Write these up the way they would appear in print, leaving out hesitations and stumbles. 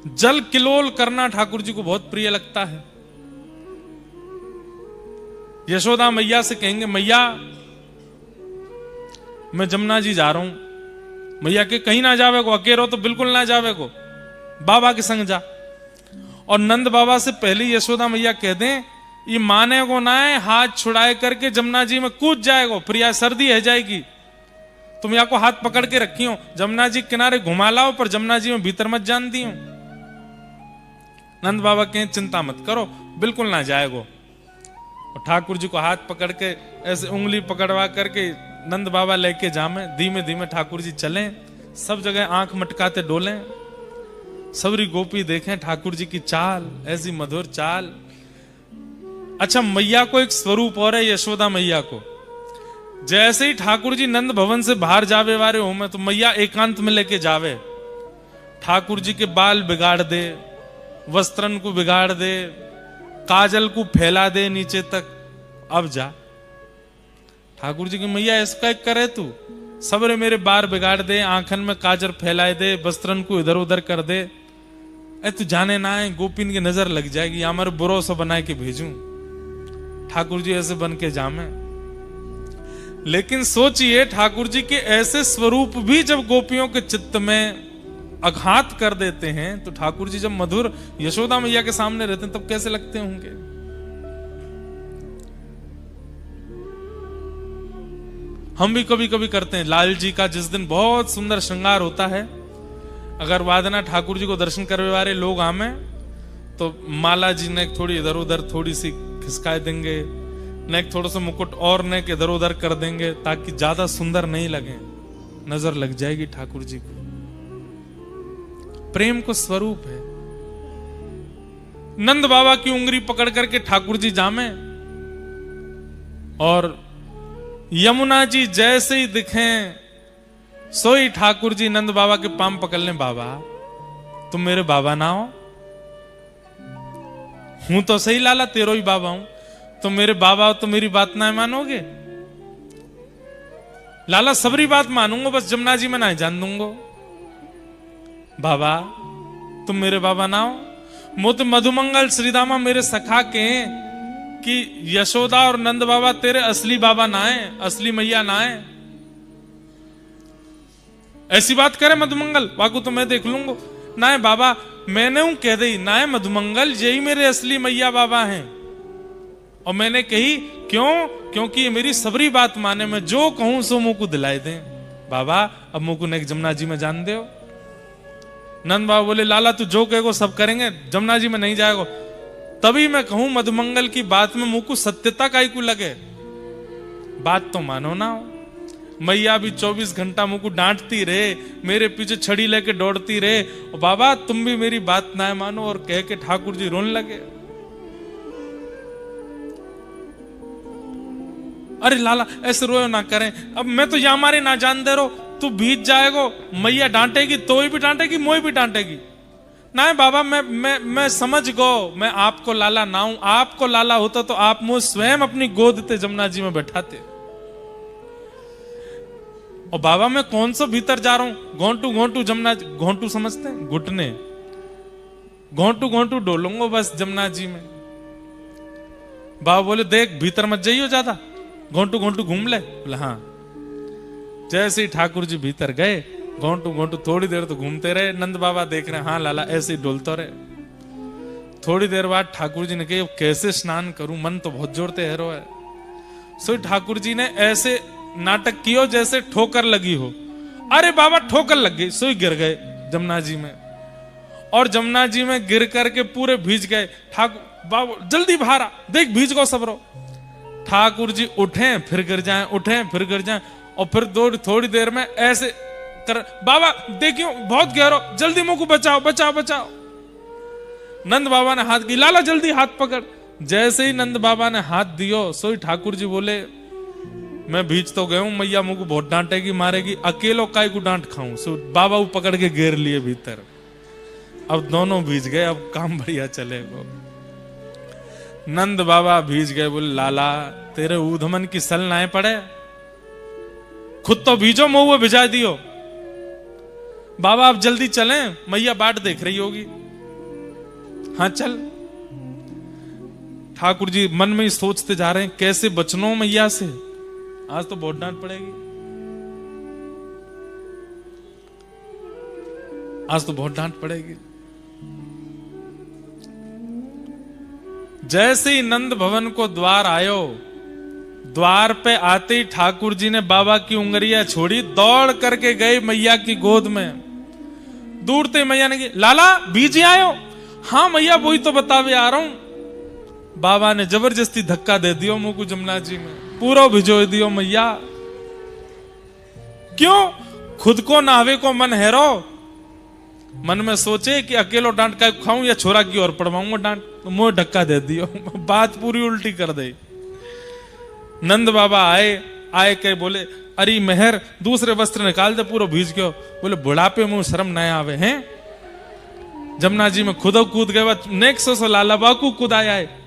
जल किलोल करना ठाकुर जी को बहुत प्रिय लगता है। यशोदा मैया से कहेंगे, मैया मैं जमुना जी जा रहा हूं। मैया के कहीं ना जावे को, अकेलो तो बिल्कुल ना जावे को, बाबा के संग जा। और नंद बाबा से पहले यशोदा मैया कह दें, ये माने को ना है, हाथ छुड़ाए करके जमुना जी में कूद जाएगो, प्रिया सर्दी है जाएगी, तुम यहाँ को हाथ पकड़ के रखियो, जमुना जी किनारे घुमा लाओ, पर जमुना जी में भीतर मत जान दियो। नंद बाबा कहें, चिंता मत करो, बिल्कुल ना जाएगो। और ठाकुर जी को हाथ पकड़ के ऐसे उंगली पकड़वा करके नंद बाबा लेके जामे, धीमे धीमे ठाकुर जी चलें, सब जगह आंख मटकाते डोलें, सबरी गोपी देखें ठाकुर जी की चाल, ऐसी मधुर चाल। अच्छा, मैया को एक स्वरूप और है, यशोदा मैया को। जैसे ही ठाकुर जी नंद भवन से बाहर जावे वारे हो में, तो मैया एकांत में लेके जावे, ठाकुर जी के बाल बिगाड़ दे, वस्त्रन को बिगाड़ दे, काजल को फैला दे नीचे तक, अब जा। ठाकुर जी की मैया इसका एक करे, तू सबरे मेरे बार बिगाड़ दे, आंखन में काजल फैलाए दे, वस्त्रन को इधर उधर कर दे, तू जाने ना है, गोपिन की नजर लग जाएगी, या मेरे बुरो सा बना के भेजूं। ठाकुर जी ऐसे बन के जामे। लेकिन सोचिए, ठाकुर जी के ऐसे स्वरूप भी जब गोपियों के चित्त में आघात कर देते हैं, तो ठाकुर जी जब मधुर यशोदा मैया के सामने रहते हैं तब कैसे लगते होंगे। हम भी कभी कभी करते हैं। लाल जी का जिस दिन बहुत सुंदर श्रृंगार होता है, अगर वादना ठाकुर जी को दर्शन करने वाले लोग आमे, तो माला जी ने थोड़ी इधर उधर थोड़ी सी खिसका देंगे, नेक थोड़ा सा मुकुट और नेक इधर उधर कर देंगे, ताकि ज्यादा सुंदर नहीं लगे, नजर लग जाएगी ठाकुर जी को। प्रेम को स्वरूप है। नंद बाबा की उंगली पकड़ करके ठाकुर जी जामे, और यमुना जी जैसे ही दिखें, सोई ठाकुर जी नंद बाबा के पांव पकड़ लें, बाबा तुम मेरे बाबा ना हो? हूं तो सही लाला, तेरो ही बाबा हूं, तुम मेरे बाबा हो तो मेरी बात ना मानोगे? लाला सबरी बात मानूंगा, बस जमुना जी में ना जान दूंगा। बाबा तुम मेरे बाबा ना हो? मुत मधुमंगल श्रीदामा मेरे सखा के कि यशोदा और नंद बाबा तेरे असली बाबा ना है, असली मैया ना है। ऐसी बात करे मधुमंगल, वाकू तो मैं देख लूंगा। ना है बाबा, मैंने हूं कह दी, ना है मधुमंगल, यही मेरे असली मैया बाबा हैं। और मैंने कही क्यों? क्योंकि ये मेरी सबरी बात माने, मैं जो कहूं सो मुंह को दिलाई दें। बाबा अब मुंह को नेक जमुना जी में जान दे। नंद बाबा बोले, लाला तू जो कहेगो सब करेंगे, जमुना जी में नहीं जाएगो। तभी मैं कहूं मधुमंगल की बात में मुंह को सत्यता काई को लगे, बात तो मानो ना हो। मैया भी 24 घंटा मुंह को डांटती रहे, मेरे पीछे छड़ी लेके दौड़ती रहे, और बाबा तुम भी मेरी बात ना मानो, और कह के ठाकुर जी रोने लगे। अरे लाला ऐसे रोयो ना करें, अब मैं तो यहाँ मारे ना जान दे रो, तू भीज जाएगो, मैया डांटेगी, तो भी डांटेगी, मोई भी डांटेगी। ना बाबा मैं समझ गो, मैं आपको लाला ना हूं। आपको लाला होता तो आप मुझे स्वयं अपनी गोद ते जमुना जी में बैठाते। और बाबा मैं कौन सा भीतर जा रहा हूं, घोंटू घोंटू जमुना, घोंटू समझते हैं घुटने, घोंटू घोंटू डोलूंगा बस जमुना जी में। बाबा बोले देख भीतर मत जाइयो ज्यादा, घोंटू घोंटू घूम ले। बोले हाँ। जैसे ही ठाकुर जी भीतर गए, घोंटू घोंटू थोड़ी देर तो घूमते रहे। नंद बाबा देख रहे, हाँ लाला ऐसे ही डोलता रहे। थोड़ी देर बाद ठाकुर जी ने कहा कैसे स्नान करूं, मन तो बहुत जोर ते हैरो है। सो ठाकुर जी ने ऐसे नाटक कियो जैसे ठोकर लगी हो। अरे बाबा ठोकर लग गई, सोई गिर गए जमुना जी में, और जमुना जी में गिर करके पूरे भीज गए। ठाकुर बाबा जल्दी बाहर आ, देख भीज गो सबरो। ठाकुर जी उठे फिर गिर जाएं, उठे फिर गिर जाएं, और फिर थोड़ी देर में ऐसे कर, बाबा देखियो बहुत गहरो, जल्दी मुंह को बचाओ बचाओ बचाओ। नंद बाबा ने हाथ की, लाला जल्दी हाथ पकड़। जैसे ही नंद बाबा ने हाथ दियो, सोई ठाकुर जी बोले मैं भीज तो गया हूं, मैया मुंह को बहुत डांटेगी मारेगी, अकेलो काय को डांट खाऊं। सो बाबा वो पकड़ के घेर लिए भीतर। अब दोनों भीज गए, अब काम बढ़िया चलेगा। नंद बाबा भीज गए, बोले लाला तेरे ऊधमन की सल ना पड़े, खुद तो भीजो, मुंह भिजा दियो। बाबा आप जल्दी चलें, मैया बाट देख रही होगी। हाँ चल। ठाकुर जी मन में ही सोचते जा रहे हैं कैसे बचनो मैया से, आज तो बहुत डांट पड़ेगी, आज तो बहुत डांट पड़ेगी। जैसे ही नंद भवन को द्वार आयो, द्वार पे आते ही ठाकुर जी ने बाबा की उंगलियां छोड़ी, दौड़ करके गए मैया की गोद में। दूर ते मैया ने कहा, लाला बीजी आयो? हाँ मैया वही तो बतावे आ रहा हूं। बाबा ने जबरदस्ती धक्का दे दियो मुंह को जमुना जी में, पूरा भिजो दियो मैया। क्यों? खुद को नहावे को मन हैरो, मन में सोचे कि अकेलो डांट का खाऊं या छोरा की ओर पड़वाऊंगा डांट, तो मुंह धक्का दे दियो। बात पूरी उल्टी कर दे। नंद बाबा आए के बोले, अरे मेहर दूसरे वस्त्र निकाल दे, पूरा भीज गयो। बोले बुढ़ापे मुंह शर्म न आवे हैं? जमुना जी में खुद कूद गए, नेक्स्ट सो लाला बाकू कुदाया है।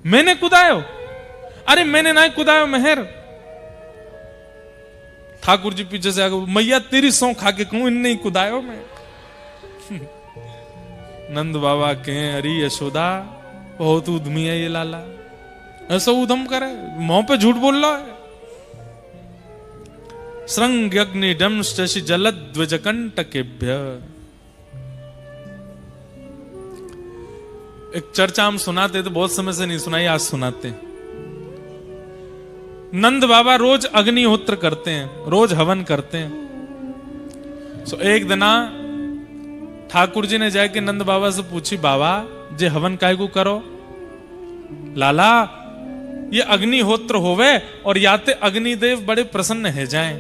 मैंने कुदायो? अरे मैंने ना कुदायो मेहर। ठाकुर जी पीछे से आगे, मैया तेरी सौ खा के कहूं इन नहीं कुदायो मैं। नंद बाबा के, अरे यशोदा बहुत उद्यमी है ये लाला, ऐसा उधम करे, मुंह पे झूठ बोल रहा है। श्रृंग अग्नि डमशि जलद्विजकंटकेभ्य। एक चर्चा हम सुनाते तो बहुत समय से नहीं सुनाई, आज सुनाते। नंद बाबा रोज अग्निहोत्र करते हैं, रोज हवन करते हैं। सो एक दिना ठाकुर जी ने जाके नंद बाबा से पूछी, बाबा जे हवन काय को करो? लाला ये अग्निहोत्र होवे और याते अग्निदेव बड़े प्रसन्न है जाएं।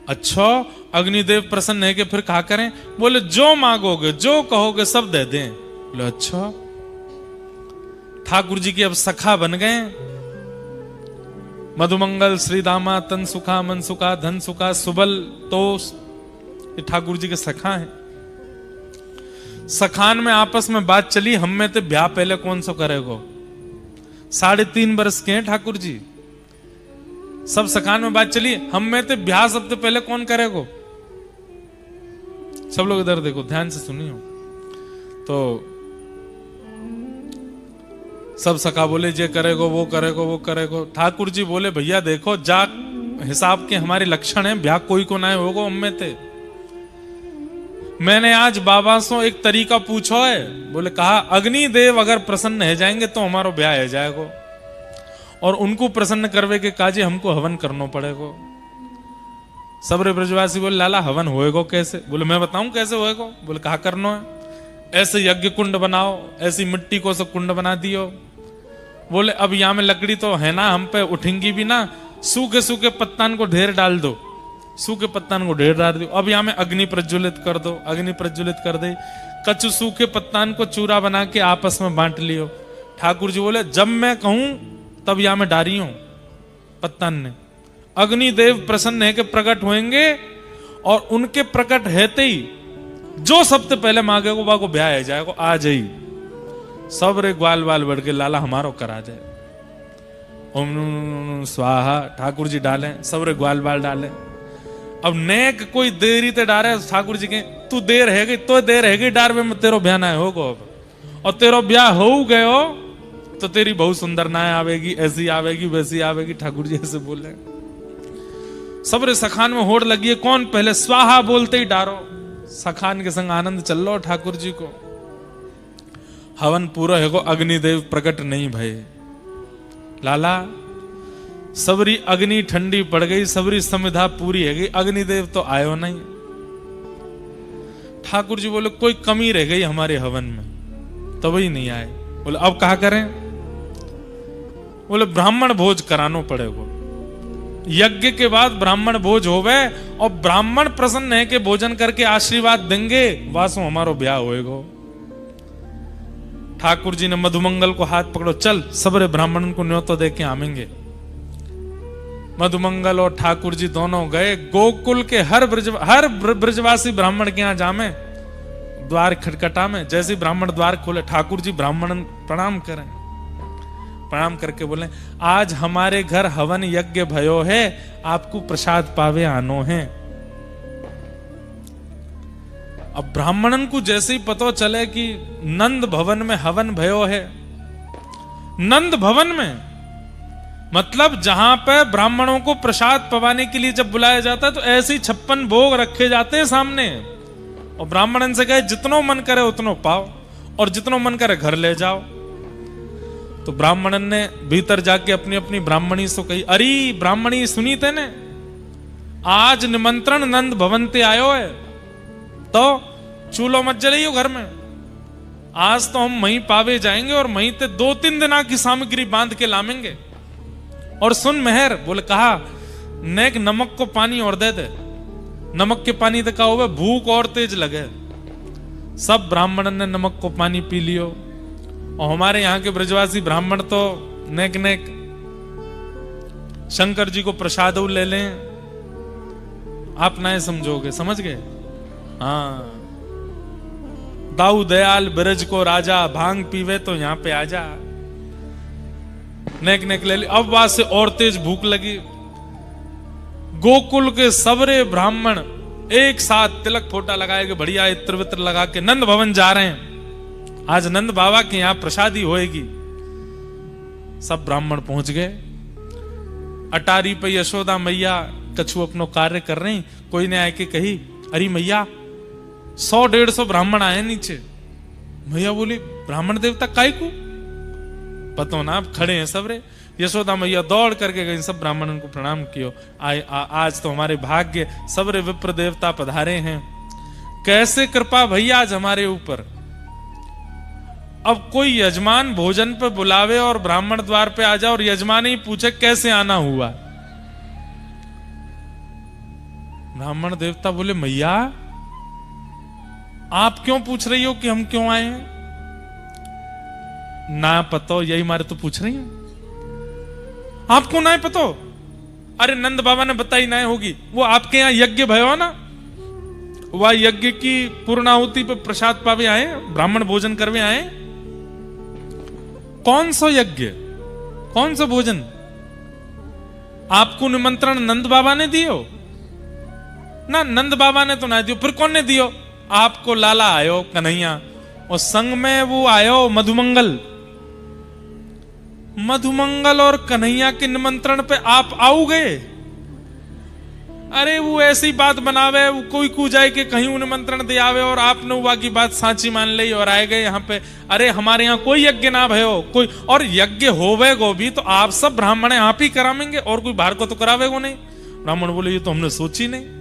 अच्छा अग्निदेव प्रसन्न है कि फिर क्या करें? बोले जो मांगोगे जो कहोगे सब दे दें। बोले अच्छा। ठाकुर जी के अब सखा बन गए। मधुमंगल श्रीदामा तन सुखा मन सुखा धन सुखा सुबल तोष, ये ठाकुर जी के सखा हैं। सखान में आपस में बात चली, हम में तो ब्याह पहले कौन सा करेगो? 3.5 वर्ष के हैं ठाकुर जी। सब सखान में बात चली, हम में तो ब्याह सबसे पहले कौन करेगो? सब लोग इधर देखो, ध्यान से सुनियो। तो सब सखा बोले जे करेगो वो करेगो वो करेगो। ठाकुर जी बोले भैया देखो जा हिसाब के हमारे लक्षण हैं, ब्याह कोई को ना होगो हम में ते। मैंने आज बाबा से एक तरीका पूछो है, बोले कहा अग्निदेव अगर प्रसन्न है जाएंगे तो हमारो ब्याह है जाएगो, और उनको प्रसन्न करवे के काजे हमको हवन करना पड़ेगो। सबरे ब्रजवासी बोले लाला हवन होएगो कैसे? बोले मैं बताऊं कैसे होएगो। बोले कहा करना है? ऐसे यज्ञ कुंड बनाओ, ऐसी मिट्टी को सब कुंड बना दियो। बोले अब यहां में लकड़ी तो है ना, हम पे उठेंगी भी ना, सूखे सूखे पत्तान को ढेर डाल दो, सूखे पत्तान को ढेर डाल दो। अब यहां में अग्नि प्रज्वलित कर दो, अग्नि प्रज्वलित कर दे, कच्चे सूखे पत्तान को चूरा बना के आपस में बांट लियो। ठाकुर जी बोले जब मैं कहूं तब यहां में डारी हूं पत्तान ने। अग्निदेव प्रसन्न है कि प्रकट होंगे, और उनके प्रकट रहते ही जो सबसे पहले मांगेगो वह को ब्याह है जाएगा, आ जाई। सब रे ग्वाल वाल बढ़ के लाला हमारो करा जाए। ओम स्वाहा ठाकुर जी डाले, सब रे ग्वाल बाल डाले। अब नेक कोई देरी ते डारे, ठाकुर जी के तू देर है गई तो देर है गई डार में तेरो ब्याह ना होगो। अब और तेरो ब्याह हो गयो तो तेरी बहुत सुंदर नाय आवेगी, ऐसी आवेगी वैसी आवेगी। ठाकुर जी ऐसे बोले। सब रे सखान में होड़ लगी है, कौन पहले स्वाहा बोलते ही डारो। सखान के संग आनंद चल लो ठाकुर जी को। हवन पूरा है को अग्निदेव प्रकट नहीं भय। लाला सबरी अग्नि ठंडी पड़ गई, सबरी समिधा पूरी है गई, अग्निदेव तो आयो नहीं। ठाकुर जी बोले कोई कमी रह गई हमारे हवन में, तो वही नहीं आए। बोले अब कहा करें? बोले ब्राह्मण भोज करानो पड़ेगा। यज्ञ के बाद ब्राह्मण भोज होवे, और ब्राह्मण प्रसन्न है कि भोजन करके आशीर्वाद देंगे, वासो हमारो ब्याह होएगा। ठाकुर जी ने मधुमंगल को हाथ पकड़ो, चल सबरे ब्राह्मण को न्योतो दे के आवेंगे। मधुमंगल और ठाकुर जी दोनों गए। गोकुल के हर ब्रजवासी ब्राह्मण के यहां जामे, द्वार खटखटा में। जैसे ब्राह्मण द्वार खोले, ठाकुर जी ब्राह्मण प्रणाम करें। प्रणाम करके बोले आज हमारे घर हवन यज्ञ भयो है, आपको प्रसाद पावे आनो है। अब ब्राह्मणन को जैसे ही पता चले कि नंद भवन में हवन भयो है, नंद भवन में मतलब जहां पे ब्राह्मणों को प्रसाद पवाने के लिए जब बुलाया जाता है तो ऐसे ही 56 भोग रखे जाते हैं सामने, और ब्राह्मणन से कहे जितनो मन करे उतनो पाओ और जितनो मन करे घर ले जाओ। तो ब्राह्मणन ने भीतर जाके अपनी अपनी ब्राह्मणी से कही, अरे ब्राह्मणी सुनी तेने, आज निमंत्रण नंद भवन ते आयो है, तो चूल्हो मत जलाइयो घर में, आज तो हम वहीं पावे जाएंगे और वहीं ते 2-3 दिना की सामग्री बांध के लामेंगे। और सुन मेहर, बोले कहा नेक नमक को पानी और दे दे, नमक के पानी तो कहा हुआ भूख और तेज लगे। सब ब्राह्मणन ने नमक को पानी पी लियो, और हमारे यहाँ के ब्रजवासी ब्राह्मण तो नेक नेक शंकर जी को प्रसाद ले लें, आप ना समझोगे, समझ गए? हाँ, दाऊ दयाल ब्रज को राजा, भांग पीवे तो यहाँ पे आजा, नेक नेक ले ली। अब वहां से और तेज भूख लगी। गोकुल के सबरे ब्राह्मण एक साथ तिलक फोटा लगाए के बढ़िया इत्र वित्र लगा के नंद भवन जा रहे हैं, आज नंद बाबा के यहां प्रसादी होएगी। सब ब्राह्मण पहुंच गए। अटारी पे यशोदा मैया कछु अपनो कार्य कर रही, कोई ने आके कही, अरे मैया 100-150 ब्राह्मण आए नीचे। मैया बोली ब्राह्मण देवता काय को पतो ना, आप खड़े हैं सबरे। यशोदा मैया दौड़ करके गई, सब ब्राह्मणों को प्रणाम कियो। आज तो हमारे भाग्य सबरे विप्र देवता पधारे हैं, कैसे कृपा भैया आज हमारे ऊपर। अब कोई यजमान भोजन पे बुलावे और ब्राह्मण द्वार पे आ जाए और यजमान ही पूछे कैसे आना हुआ। ब्राह्मण देवता बोले मैया आप क्यों पूछ रही हो कि हम क्यों आए हैं? ना पतो, यही मारे तो पूछ रही हैं। आपको ना पतो? अरे नंद बाबा ने बताई ना होगी, वो आपके यहां यज्ञ भयो ना, वह यज्ञ की पूर्णाहुति पे प्रसाद पावे आए, ब्राह्मण भोजन करवे आए। कौन सा यज्ञ, कौन सा भोजन? आपको निमंत्रण नंद बाबा ने दियो ना? नंद बाबा ने तो ना दियो, फिर कौन ने दियो? आपको लाला आयो कन्हैया, और संग में वो आयो मधुमंगल। मधुमंगल और कन्हैया के निमंत्रण पे आप आओगे? अरे वो ऐसी बात बनावे, वो कोई को जाए के कहीं निमंत्रण दे आवे और आपने वो की बात साची मान ली और आए गए यहाँ पे। अरे हमारे यहाँ कोई यज्ञ ना भयो कोई, और यज्ञ होवे गो भी तो आप सब ब्राह्मण आप ही करावेंगे और कोई बाहर को तो करावेगो नहीं। ब्राह्मण बोले ये तो हमने सोची नहीं।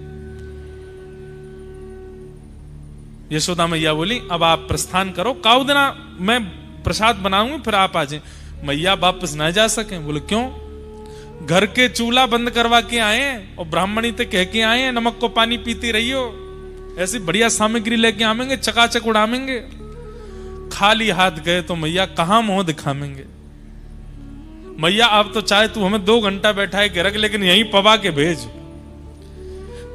यशोदा मैया बोली अब आप प्रस्थान करो, काउ देना मैं प्रसाद बनाऊंगी फिर आप आ जाए। मैया वापस ना जा सके। बोले क्यों? घर के चूल्हा बंद करवा के आए और ब्राह्मणी ते कह के आए नमक को पानी पीती रही हो, ऐसी बढ़िया सामग्री लेके आवेंगे, चकाचक उड़ावेंगे। खाली हाथ गए तो मैया कहां मुंह दिखावेंगे। मैया अब तो चाहे तू हमें 2 घंटा बैठाए के रख, लेकिन यहीं पवा के भेज।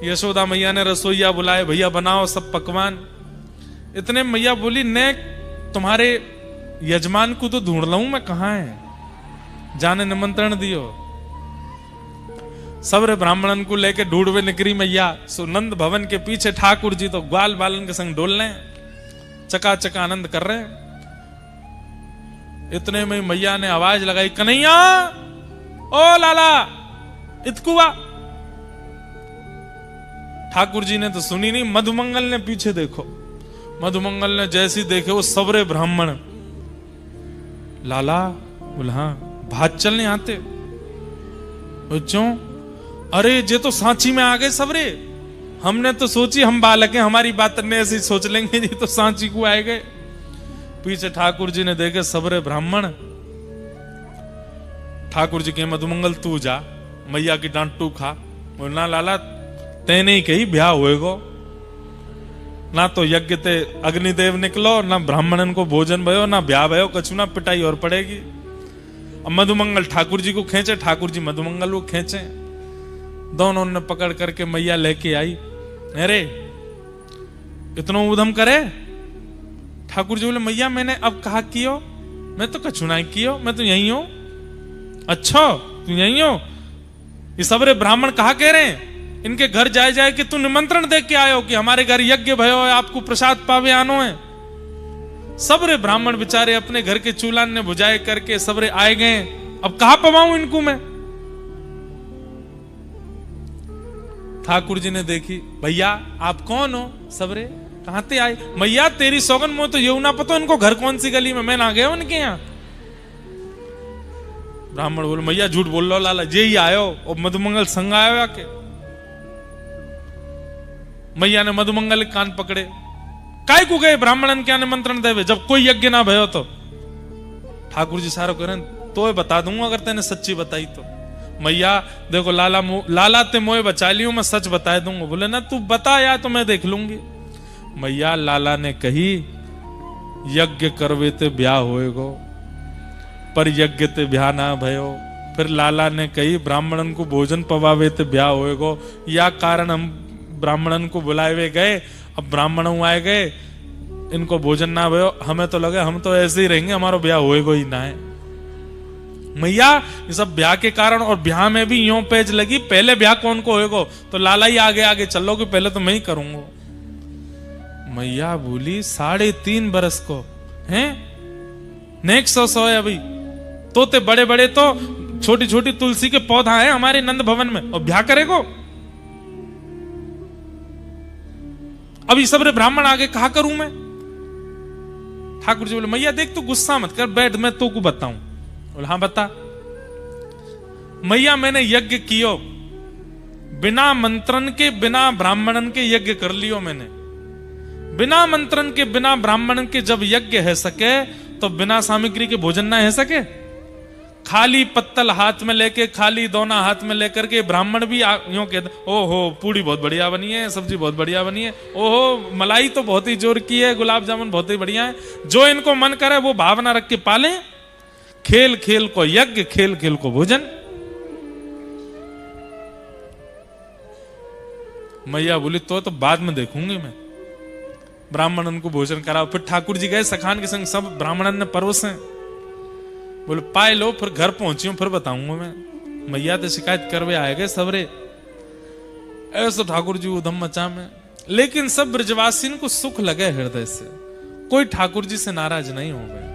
यशोदा मैया ने रसोईया बुलाए, भैया बनाओ सब पकवान। इतने मैया बोली ने तुम्हारे यजमान को तो ढूंढ लाऊं मैं, कहां है, जाने निमंत्रण दियो। सबरे ब्राह्मणन को लेके ढूंढवे निकरी मैया। सुनंद भवन के पीछे ठाकुर जी तो ग्वाल बालन के संग डोल रहे हैं, चकाचक आनंद कर रहे हैं। इतने में मैया ने आवाज लगाई, कन्हैया ओ लाला इतकुआ। ठाकुर जी ने तो सुनी नहीं, मधुमंगल ने पीछे देखो। मधुमंगल ने जैसी देखे वो सबरे ब्राह्मण, लाला बोला हाँ भात चलने आते। क्यों? अरे जे तो सांची में आ गए सबरे, हमने तो सोची हम बालक हैं, हमारी बात ने ऐसी सोच लेंगे, जी तो सांची को आए गए। पीछे ठाकुर जी ने देखे सबरे ब्राह्मण। ठाकुर जी के मधुमंगल तू जा, मैया की डांट तू खा। बोलना लाला तेने ही कही ब्याह होएगो, ना तो यज्ञ ते अग्निदेव निकलो, ना ब्राह्मणन को भोजन भयो, ना ब्याह भयो, कछु ना पिटाई और पड़ेगी। अब मधुमंगल ठाकुर जी को खींचे, ठाकुर जी मधुमंगल को खींचे। दोनों ने पकड़ करके मैया लेके आई। अरे इतना उधम करे? ठाकुर जी बोले मैया मैंने अब कहा कियो, मैं तो कछु ना कियो, मैं तो यही हूं। अच्छा तू यही हो? ये सबरे ब्राह्मण कहा कह रहे हैं? इनके घर जाए जाए कि तू निमंत्रण दे के आयो कि हमारे घर यज्ञ भयो है, आपको प्रसाद पावे आनो है। सबरे ब्राह्मण बेचारे अपने घर के चूल्हा ने बुझाए करके सबरे आए गए। अब कहां पवाऊं इनको मैं? ठाकुर जी ने देखी, भैया आप कौन हो? सबरे कहां ते आए? मैया तेरी सौगन मो तो ये ना पता इनको घर कौन सी गली में, मैं ना गया उनके यहाँ। ब्राह्मण बोले, मैया झूठ बोल लो लाला, जे ही आयो और मधुमंगल संग आयो आके। मैया ने मधुमंगल के कान पकड़े, काय को गए ब्राह्मणन क्या निमंत्रण देवे जब कोई यज्ञ ना भयो तो? ठाकुर जी सारो करें तो बता दूंगा अगर तेने सच्ची बताई तो। मैया देखो लाला ते मोए बचा लियो, मैं सच बता दूंगा। बोले ना तू बता या तो मैं देख लूंगी। मैया लाला ने कही, यज्ञ करवे ते ब्याह होएगो, पर यज्ञ ते ब्याह ना भयो। फिर लाला ने कही, ब्राह्मणन को भोजन पवावे ते ब्याह होएगो, या कारण हम ब्राह्मणन को बुलाए गए, अब ब्राह्मण आए गए, इनको भोजन ना भयो, हमें तो लगे हम तो ऐसे ही रहेंगे, हमारा ब्याह होएगो ही ना है। मैया ये सब ब्याह के कारण, और ब्याह में भी यूं पेज लगी, पहले ब्याह कौन को होएगो? तो लाला ही आगे आगे चलोगे, पहले तो मैं ही करूंगा। मैया बोली, 3.5 बरस को हैं, नेक्स्ट 100 है अभी, तोते बड़े बड़े तो छोटी छोटी तुलसी के पौधा है हमारे नंद भवन में, और ब्याह करेगो? अभी सबरे ब्राह्मण आगे कहा करूं मैं? ठाकुर जी बोले, मैया देख तू गुस्सा मत कर, बैठ मैं तो को बताऊं। बोले हाँ बता। मैया मैंने यज्ञ कियो, बिना मंत्रण के बिना ब्राह्मणन के यज्ञ कर लियो मैंने। बिना मंत्रण के बिना ब्राह्मणन के जब यज्ञ है सके तो बिना सामग्री के भोजन ना है सके। खाली पत्तल हाथ में लेके, खाली दोना हाथ में लेकर के ब्राह्मण भी यूं कहते, ओहो पूड़ी बहुत बढ़िया बनी है, सब्जी बहुत बढ़िया बनी है, ओहो मलाई तो बहुत ही जोर की है, गुलाब जामुन बहुत ही बढ़िया है। जो इनको मन करे वो भावना रख के पाले। खेल खेल को यज्ञ, खेल खेल को भोजन। मैया बोली तो बाद में देखूंगी मैं। ब्राह्मणन को भोजन कराओ। फिर ठाकुर जी गए सखान के संग, सब ब्राह्मणन ने परोसे। बोले पाए लो, फिर घर पहुंची हूं, फिर बताऊंगा मैं। मैया तो शिकायत करवे आए गए सबरे। ऐसा ठाकुर जी उधम मचा में, लेकिन सब ब्रजवासियों को सुख लगे हृदय से, कोई ठाकुर जी से नाराज नहीं हो गए।